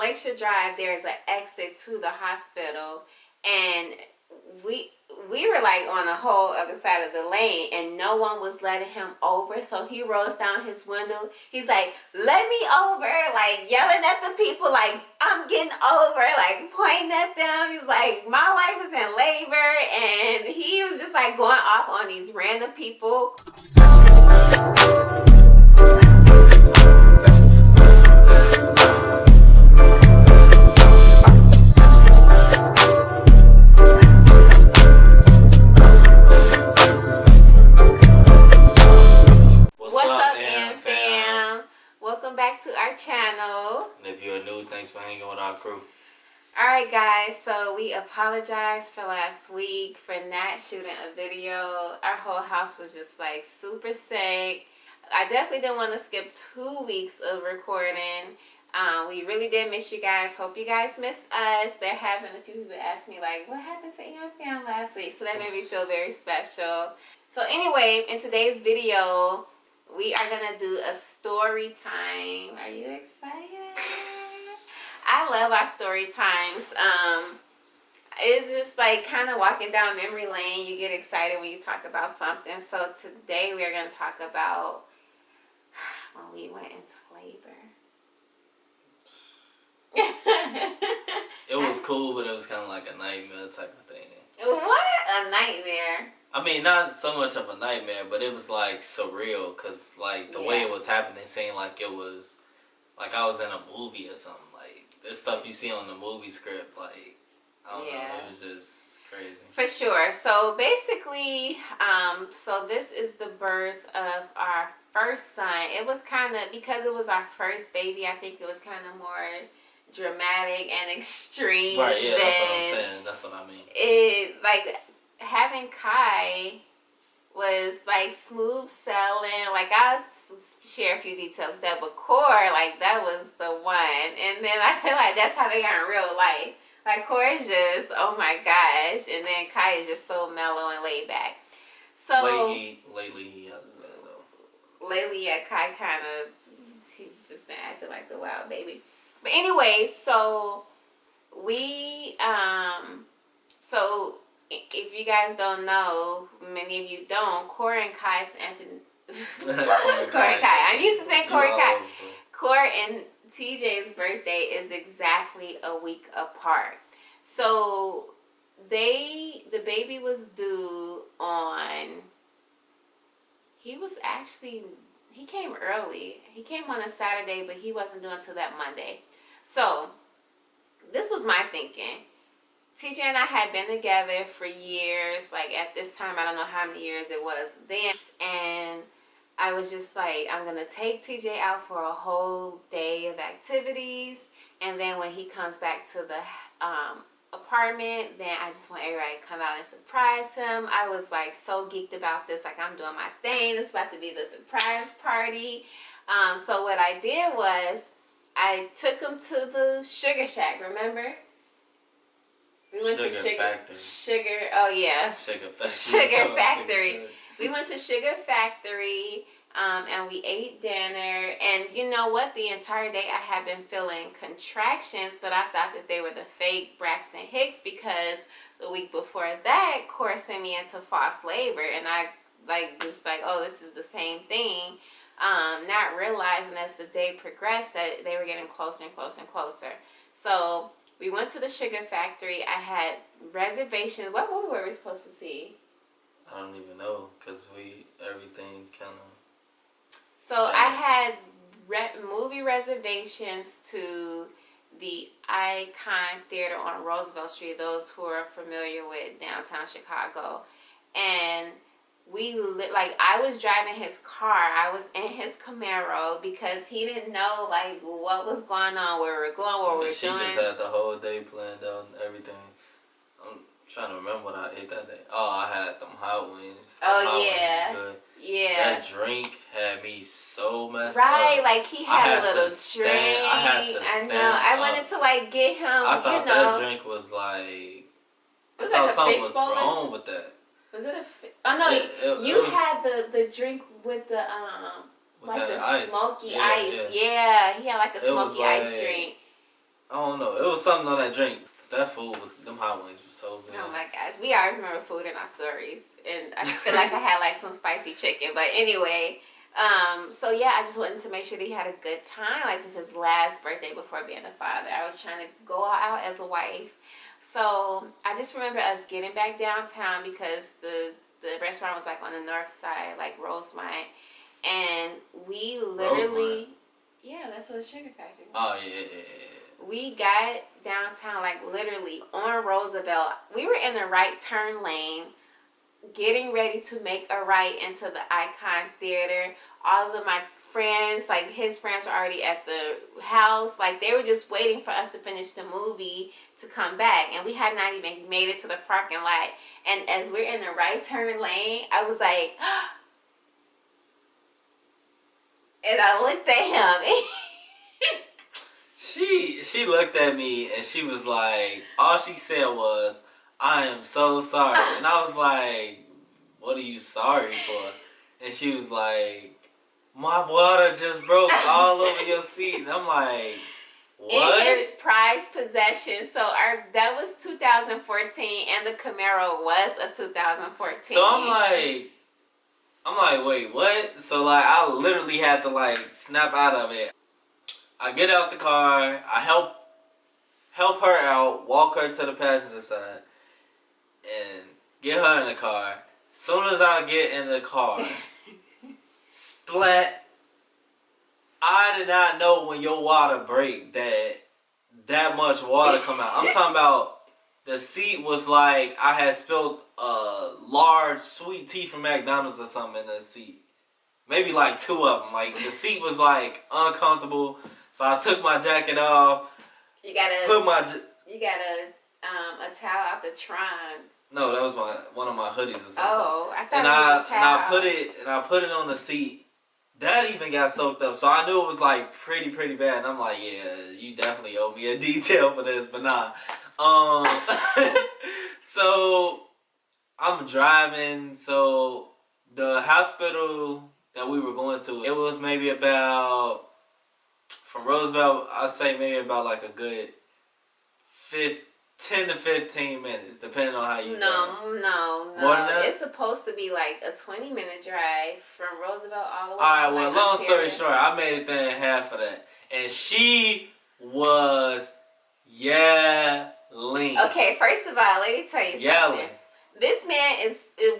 Lakeshore Drive, there's an exit to the hospital, and we were like on the whole other side of the lane, and no one was letting him over. So he rolls down his window. He's like, "Let me over!" Like yelling at the people, like, "I'm getting over!" Like pointing at them. He's like, "My wife is in labor," and he was just like going off on these random people. Back to our channel. And if you're new, thanks for hanging with our crew. Alright guys, so we apologize for last week for not shooting a video. Our whole house was just like super sick. I definitely didn't want to skip 2 weeks of recording. We really did miss you guys. Hope you guys missed us. There have been a few people ask me like, what happened to GeauxAndFam last week? So that made me feel very special. So anyway, in today's video, we are going to do a story time. Are you excited? I love our story times. It's just like kind of walking down memory lane. You get excited when you talk about something. So today we are going to talk about when we went into labor. It was cool, but it was kind of like a nightmare type of thing. What? A nightmare? I mean, not so much of a nightmare, but it was like surreal, because like the way it was happening seemed like it was like I was in a movie or something. Like this stuff you see on the movie script, like I don't know, it was just crazy. For sure. So basically, so this is the birth of our first son. It was kind of, because it was our first baby, I think it was kind of more dramatic and extreme. Right, yeah, that's what I'm saying. That's what I mean. It, like, having Kai was like smooth sailing. Like I'll share a few details of that, but Core, like that was the one. And then I feel like that's how they are in real life. Like Core is just, oh my gosh, and then Kai is just so mellow and laid back. So lately he hasn't been though. Lately, yeah, Kai kind of, he's just been acting like the wild baby. But anyway, so we so if you guys don't know, many of you don't, Corey and Kai's Corey and Kai. I'm used to saying Corey and Kai. Corey and TJ's birthday is exactly a week apart. So the baby was due on, he came early. He came on a Saturday, but he wasn't due until that Monday. So this was my thinking. TJ and I had been together for years. Like at this time, I don't know how many years it was then. And I was just like, I'm going to take TJ out for a whole day of activities. And then when he comes back to the apartment, then I just want everybody to come out and surprise him. I was like so geeked about this. Like I'm doing my thing. It's about to be the surprise party. So what I did was I took him to the Sugar Shack, remember? We went to Sugar Factory. We went to Sugar Factory, and we ate dinner. And you know what? The entire day I had been feeling contractions, but I thought that they were the fake Braxton Hicks because the week before that, Cora sent me into false labor, and I just like, oh, this is the same thing. Not realizing as the day progressed that they were getting closer and closer and closer. So we went to the Sugar Factory. I had reservations. What movie were we supposed to see? I don't even know, because everything kind of... So I had movie reservations to the Icon Theater on Roosevelt Street, those who are familiar with downtown Chicago. And I was driving his car. I was in his Camaro because he didn't know like what was going on, where we were going, what we were doing. She just had the whole day planned out and everything. I'm trying to remember what I ate that day. Oh, I had them hot wings. Yeah. That drink had me so messed up. Right, like he had a little drink. I had to stand up. I wanted to like get him. I thought that drink was like. I thought something was wrong with that. Was it a? Oh no, you had the drink with the like the ice. smoky ice. Yeah, he had like a smoky ice drink. I don't was something on that drink. That food was, them hot wings were so good. Oh my gosh, we always remember food in our stories, and I feel like I had like some spicy chicken. But anyway, so yeah, I just wanted to make sure that he had a good time. Like, this is his last birthday before being a father. I was trying to go all out as a wife. So I just remember us getting back downtown because the restaurant was like on the north side, like Rosemont, and we literally, Rosemont? Yeah, that's what the sugar factory was. Oh yeah. We got downtown, like literally on Roosevelt. We were in the right turn lane, getting ready to make a right into the Icon Theater. All of my friends, like his friends, were already at the house. Like, they were just waiting for us to finish the movie to come back, and we had not even made it to the parking lot. And as we're in the right turn lane, I was like, and I looked at him. She looked at me and she was like, all she said was, "I am so sorry." And I was like, "What are you sorry for?" And she was like, "My water just broke all over your seat." And I'm like, what? In his prized possession. So that was 2014, and the Camaro was a 2014. So I'm like, wait, what? So like, I literally had to like snap out of it. I get out the car, I help her out, walk her to the passenger side, and get her in the car. Soon as I get in the car, splat. I did not know when your water break that much water come out. I'm talking about the seat was like I had spilled a large sweet tea from McDonald's or something in the seat. Maybe like 2 of them. Like, the seat was like uncomfortable. So I took my jacket off. You gotta put my. You got a towel out the trunk. No, that was one of my hoodies or something. Oh, I thought it was a towel. And I put it on the seat. That even got soaked up, so I knew it was like pretty bad. And I'm like, yeah, you definitely owe me a detail for this, but nah. So I'm driving. So the hospital that we were going to, it was maybe about, from Roosevelt, I'd say maybe about like a good 10 to 15 minutes, depending on how you drive. No. More than that? It's supposed to be like a 20-minute drive from Roosevelt all the way Alright, to well, like long Ontario. story short, I made it there in half of that. And she was yelling. Okay, first of all, let me tell you something. This man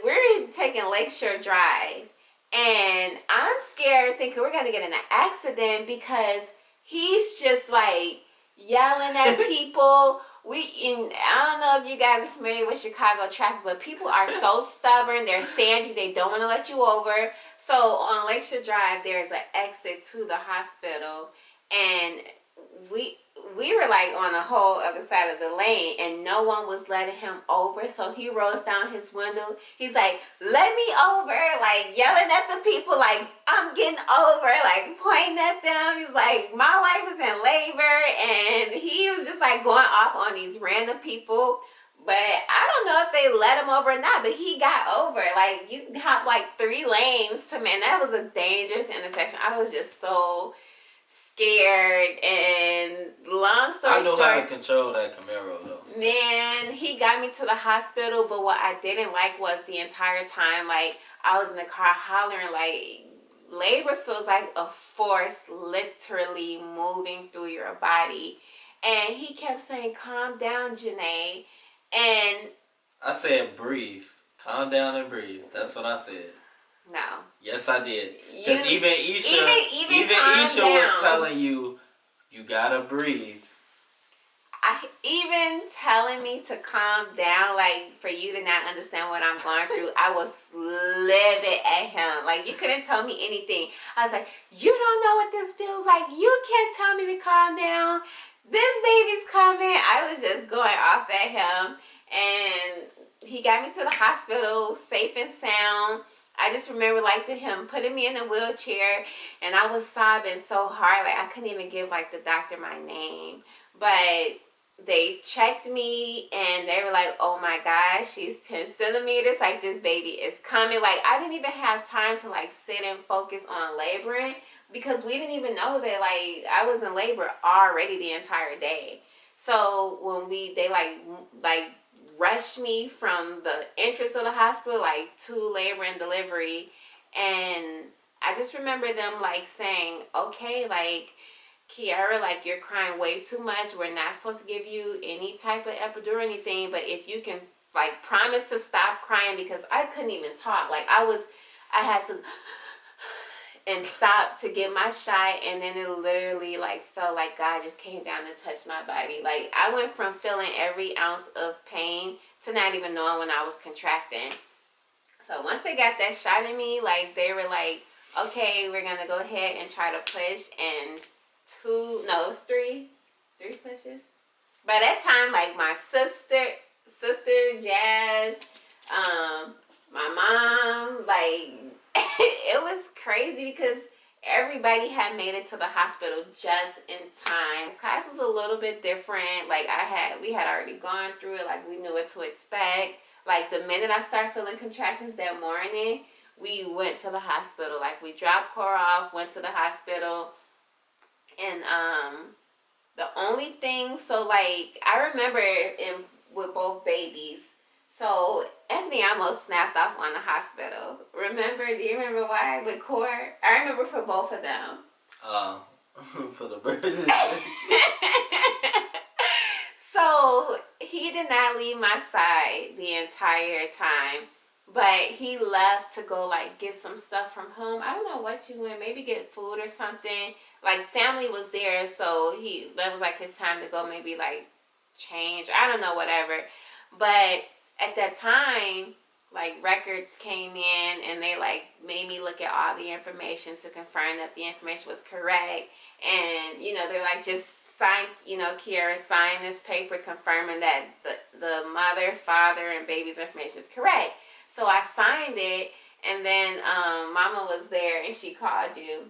we're taking Lakeshore Drive, and I'm scared thinking we're going to get in an accident because he's just like yelling at people. I don't know if you guys are familiar with Chicago traffic, but people are so stubborn. They're stingy. They don't want to let you over. So on Lakeshore Drive, there's an exit to the hospital, and we were like on the whole other side of the lane, and no one was letting him over. So he rolls down his window. He's like, "Let me over," like yelling at the people, like, "I'm getting over," like pointing at them. He's like, "My wife is in labor," and he was just like going off on these random people. But I don't know if they let him over or not, but he got over. Like, you hop like 3 lanes to, man, that was a dangerous intersection. I was just so scared, and long story short, I know how to control that Camaro though. Man, he got me to the hospital, but what I didn't like was the entire time, like, I was in the car hollering, like, labor feels like a force literally moving through your body. And he kept saying, "Calm down, Janae." And I said, "Breathe. Calm down and breathe." That's what I said. no. Yes, I did. Because even Isha calm was down. telling you, you gotta breathe. Even telling me to calm down, like, for you to not understand what I'm going through, I was livid at him. Like, you couldn't tell me anything. I was like, "You don't know what this feels like. You can't tell me to calm down. This baby's coming." I was just going off at him. And he got me to the hospital, safe and sound. I just remember, like, him putting me in a wheelchair, and I was sobbing so hard, like, I couldn't even give, like, the doctor my name. But they checked me, and they were like, "Oh my gosh, she's 10 centimeters, like, this baby is coming." Like, I didn't even have time to, like, sit and focus on laboring, because we didn't even know that, like, I was in labor already the entire day. So when they like rushed me from the entrance of the hospital like to labor and delivery, and I just remember them like saying, okay, like, Kiara, like, you're crying way too much. We're not supposed to give you any type of epidural or anything, but if you can like promise to stop crying, because I couldn't even talk. Like I had to and stop to get my shot, and then it literally like felt like God just came down and touched my body. Like I went from feeling every ounce of pain to not even knowing when I was contracting. So once they got that shot in me, like they were like, okay, we're gonna go ahead and try to push, and it was three pushes. By that time, like my sister Jazz, my mom, like it was crazy because everybody had made it to the hospital just in time. Kai's was a little bit different. Like we had already gone through it. Like we knew what to expect. Like the minute I started feeling contractions that morning, we went to the hospital. Like we dropped Cora off, went to the hospital, and the only thing, so like I remember with both babies. So Anthony almost snapped off on the hospital. Remember? Do you remember why with Core? I remember for both of them. For the birds. So he did not leave my side the entire time, but he left to go like get some stuff from home. I don't know what you went, maybe get food or something. Like family was there, so that was like his time to go, maybe like change. I don't know, whatever. But at that time, like records came in and they like made me look at all the information to confirm that the information was correct. And they're like, just sign, Kiara, sign this paper confirming that the mother, father, and baby's information is correct. So I signed it, and then Mama was there, and she called you,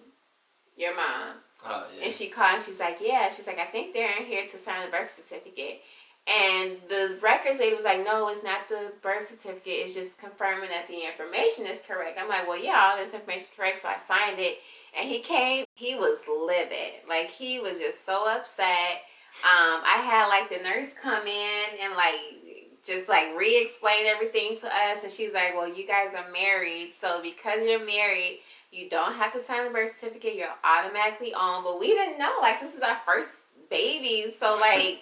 your mom. Oh, yeah. And she called, and she's like, yeah. She's like, I think they're in here to sign the birth certificate. And the records lady was like, no, it's not the birth certificate. It's just confirming that the information is correct. I'm like, well, yeah, all this information is correct. So I signed it. And he came. He was livid. Like, he was just so upset. I had, like, the nurse come in and, like, just, like, re-explain everything to us. And she's like, well, you guys are married. So because you're married, you don't have to sign the birth certificate. You're automatically on. But we didn't know. Like, this is our first baby. So, like...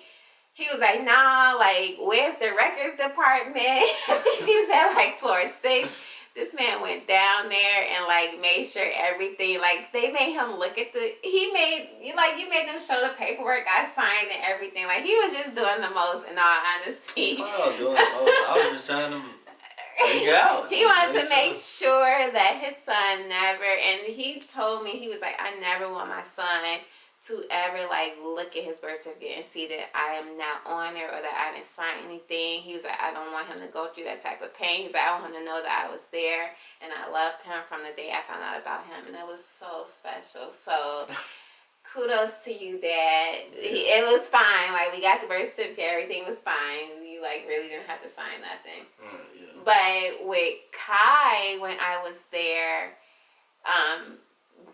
He was like, nah, like, where's the records department? She said, like, floor 6. This man went down there and, like, made sure everything, like, they made him look at you made them show the paperwork I signed and everything. Like, he was just doing the most, in all honesty. That's what I was doing the most. I was just trying to figure out. He wanted to make sure that his son never, and he told me, he was like, I never want my son to ever like look at his birth certificate and see that I am not on it or that I didn't sign anything. He was like, I don't want him to go through that type of pain. He's like, I want him to know that I was there and I loved him from the day I found out about him, and it was so special. So kudos to you, Dad. Yeah. It was fine. Like, we got the birth certificate, everything was fine. You like really didn't have to sign nothing. Yeah. But with Kai, when I was there,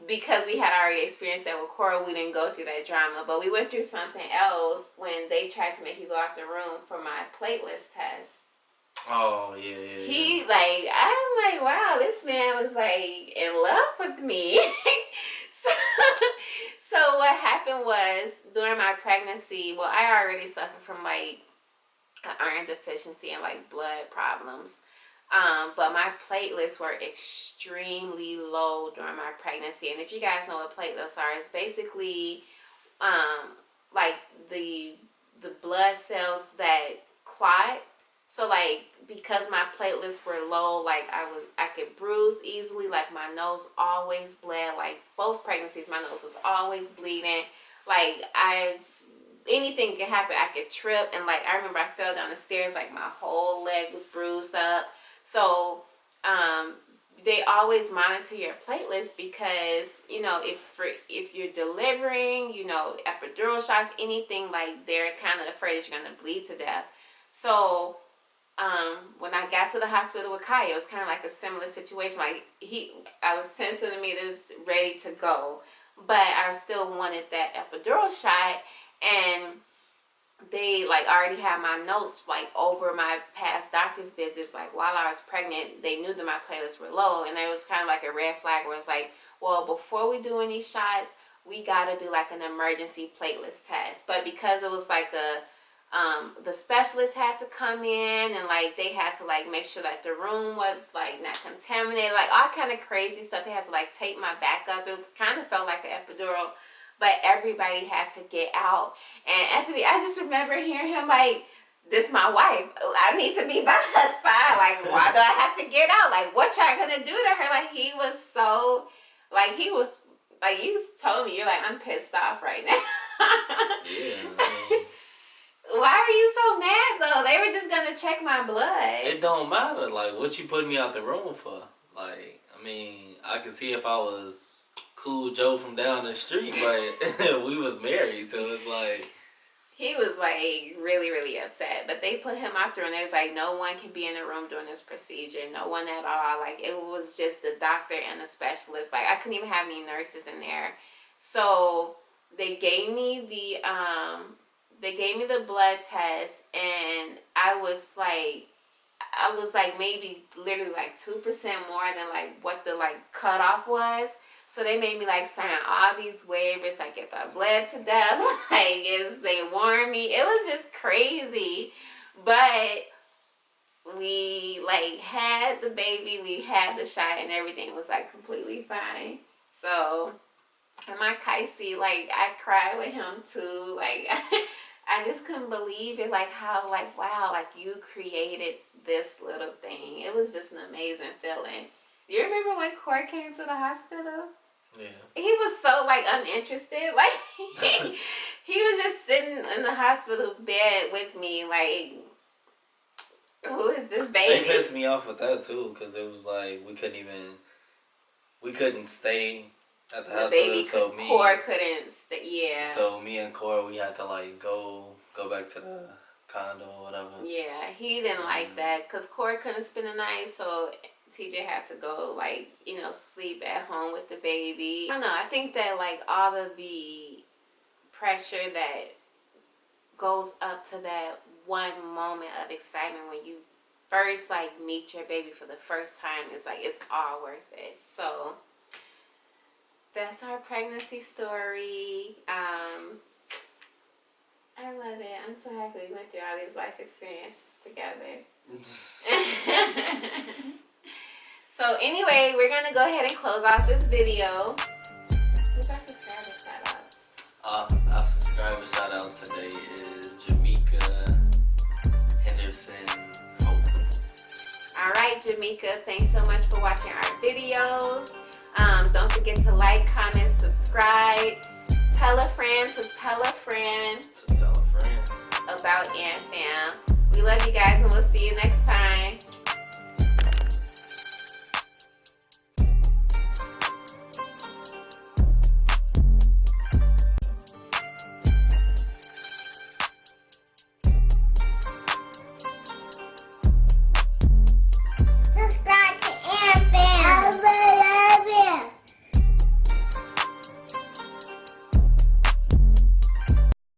because we had already experienced that with Cora, we didn't go through that drama. But we went through something else when they tried to make you go out the room for my plateless test. Oh, yeah. I'm like, wow, this man was like in love with me. So what happened was, during my pregnancy, well, I already suffered from like an iron deficiency and like blood problems. But my platelets were extremely low during my pregnancy. And if you guys know what platelets are, it's basically like the blood cells that clot. So like, because my platelets were low, like I could bruise easily. Like, my nose always bled. Like, both pregnancies, my nose was always bleeding. Like, anything could happen. I could trip, and like, I remember I fell down the stairs, like my whole leg was bruised up. So they always monitor your platelets because, if you're delivering, epidural shots, anything, like, they're kind of afraid that you're going to bleed to death. So when I got to the hospital with Kai, it was kind of like a similar situation. Like, I was 10 centimeters ready to go, but I still wanted that epidural shot. And they like already had my notes like over my past doctor's visits. Like while I was pregnant, they knew that my platelets were low, and there was kind of like a red flag where it's like, well, before we do any shots, we gotta do like an emergency platelets test. But because it was like the specialist had to come in, and like they had to like make sure that the room was like not contaminated, like all kind of crazy stuff. They had to like tape my back up. It kind of felt like an epidural, but everybody had to get out. And Anthony, I just remember hearing him like, this my wife, I need to be by her side, like why do I have to get out, like what y'all gonna do to her? Like he was so like, he was like, you told me, you're like, I'm pissed off right now. Yeah. Why were you so mad though? They were just gonna check my blood. It don't matter. Like, what you putting me out the room for? Like, I mean, I could see if I was cool Joe from down the street, but we was married, so it's like. He was like really, really upset. But they put him out there, and there's like no one can be in the room during this procedure. No one at all. Like it was just the doctor and the specialist. Like I couldn't even have any nurses in there. So they gave me the blood test, and I was like maybe literally like 2% more than like what the like cutoff was. So they made me like sign all these waivers, like if I bled to death, like they warned me. It was just crazy. But we like had the baby, we had the shot, and everything was like completely fine. So, and my Kaisi, like I cried with him too. Like I just couldn't believe it, like how like, wow, like you created this little thing. It was just an amazing feeling. You remember when Corey came to the hospital? Yeah. He was so like uninterested. Like he was just sitting in the hospital bed with me, like, who is this baby? They pissed me off with that too, because it was like we couldn't stay at the hospital. Baby so Cora couldn't stay. Yeah. So me and Cora, we had to like go back to the condo or whatever. Yeah, he didn't like that because Cora couldn't spend the night, so TJ had to go, like, you know, sleep at home with the baby. I don't know. I think that, like, all of the pressure that goes up to that one moment of excitement when you first, like, meet your baby for the first time is, like, it's all worth it. So, that's our pregnancy story. I love it. I'm so happy we went through all these life experiences together. So anyway, we're going to go ahead and close off this video. Who's our subscriber shout out? Our subscriber shout out today is Jamaica Henderson Hope. Alright, Jamaica, thanks so much for watching our videos. Don't forget to like, comment, subscribe. Tell a friend to tell a friend. To tell a friend. About And Fam. We love you guys, and we'll see you next time.